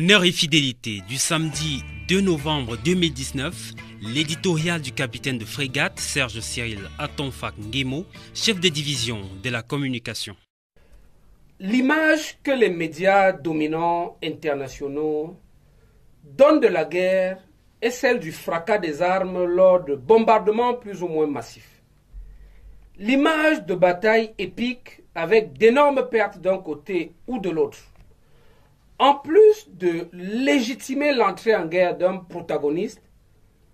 Honneur et fidélité du samedi 2 novembre 2019, l'éditorial du capitaine de frégate Serge Cyril Atonfak Nguemo, chef de division de la communication. L'image que les médias dominants internationaux donnent de la guerre est celle du fracas des armes lors de bombardements plus ou moins massifs. L'image de batailles épiques avec d'énormes pertes d'un côté ou de l'autre, en plus de légitimer l'entrée en guerre d'un protagoniste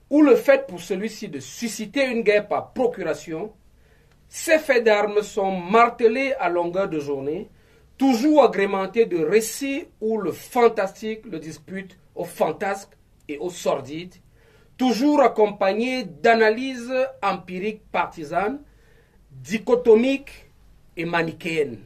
ou le fait pour celui-ci de susciter une guerre par procuration, ces faits d'armes sont martelés à longueur de journée, toujours agrémentés de récits où le fantastique le dispute au fantasque et au sordide, toujours accompagnés d'analyses empiriques partisanes, dichotomiques et manichéennes.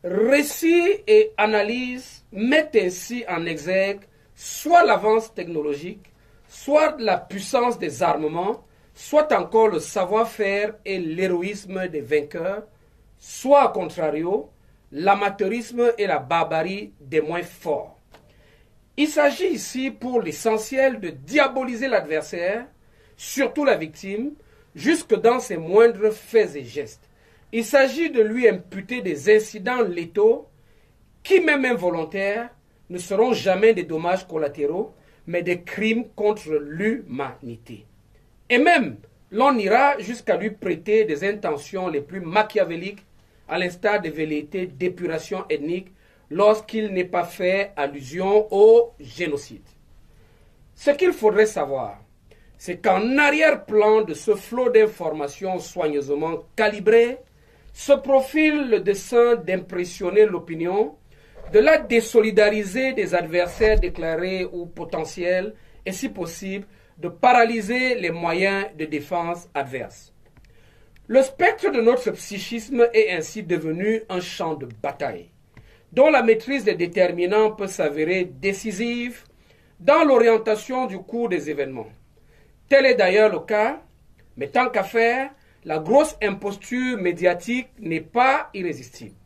Récits et analyses mettent ainsi en exergue soit l'avance technologique, soit la puissance des armements, soit encore le savoir-faire et l'héroïsme des vainqueurs, soit, à contrario, l'amateurisme et la barbarie des moins forts. Il s'agit ici pour l'essentiel de diaboliser l'adversaire, surtout la victime, jusque dans ses moindres faits et gestes. Il s'agit de lui imputer des incidents létaux qui, même involontaires, ne seront jamais des dommages collatéraux, mais des crimes contre l'humanité. Et même, l'on ira jusqu'à lui prêter des intentions les plus machiavéliques, à l'instar des velléités d'épuration ethnique, lorsqu'il n'est pas fait allusion au génocide. Ce qu'il faudrait savoir, c'est qu'en arrière-plan de ce flot d'informations soigneusement calibrées, se profile le dessein d'impressionner l'opinion, de la désolidariser des adversaires déclarés ou potentiels, et si possible, de paralyser les moyens de défense adverses. Le spectre de notre psychisme est ainsi devenu un champ de bataille, dont la maîtrise des déterminants peut s'avérer décisive dans l'orientation du cours des événements. Tel est d'ailleurs le cas, mais tant qu'à faire, la grosse imposture médiatique n'est pas irrésistible.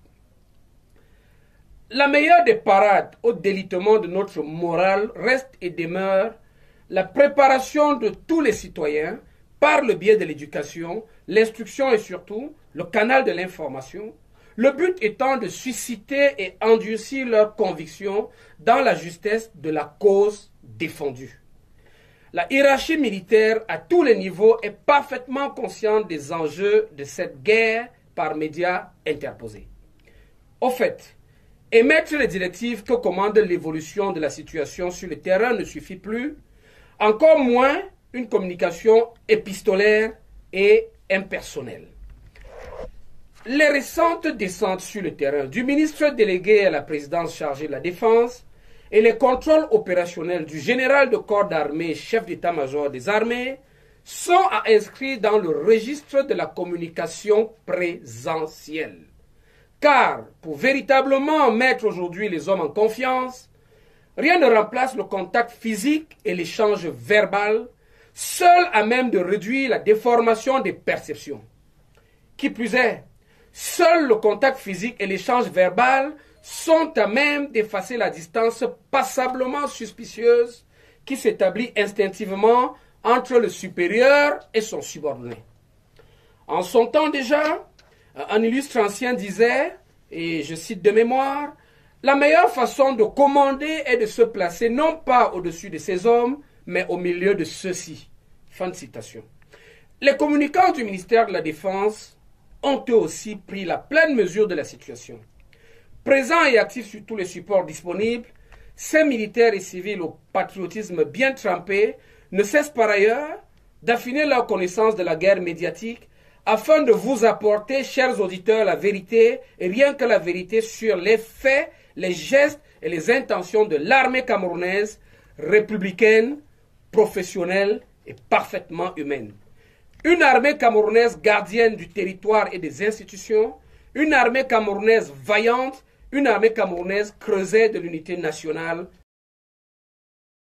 La meilleure des parades au délitement de notre morale reste et demeure la préparation de tous les citoyens par le biais de l'éducation, l'instruction et surtout le canal de l'information, le but étant de susciter et endurcir leurs convictions dans la justesse de la cause défendue. La hiérarchie militaire à tous les niveaux est parfaitement consciente des enjeux de cette guerre par médias interposés. Au fait, émettre les directives que commande l'évolution de la situation sur le terrain ne suffit plus, encore moins une communication épistolaire et impersonnelle. Les récentes descentes sur le terrain du ministre délégué à la présidence chargée de la Défense et les contrôles opérationnels du général de corps d'armée, chef d'état-major des armées, sont à inscrire dans le registre de la communication présentielle. Car, pour véritablement mettre aujourd'hui les hommes en confiance, rien ne remplace le contact physique et l'échange verbal, seul à même de réduire la déformation des perceptions. Qui plus est, seul le contact physique et l'échange verbal sont à même d'effacer la distance passablement suspicieuse qui s'établit instinctivement entre le supérieur et son subordonné. En son temps déjà, un illustre ancien disait, et je cite de mémoire, « La meilleure façon de commander est de se placer non pas au-dessus de ses hommes, mais au milieu de ceux-ci. » Fin de citation. Les communicants du ministère de la Défense ont eux aussi pris la pleine mesure de la situation. Présents et actifs sur tous les supports disponibles, ces militaires et civils au patriotisme bien trempé ne cessent par ailleurs d'affiner leur connaissance de la guerre médiatique afin de vous apporter, chers auditeurs, la vérité et rien que la vérité sur les faits, les gestes et les intentions de l'armée camerounaise, républicaine, professionnelle et parfaitement humaine. Une armée camerounaise gardienne du territoire et des institutions, une armée camerounaise vaillante, une armée camerounaise creusée de l'unité nationale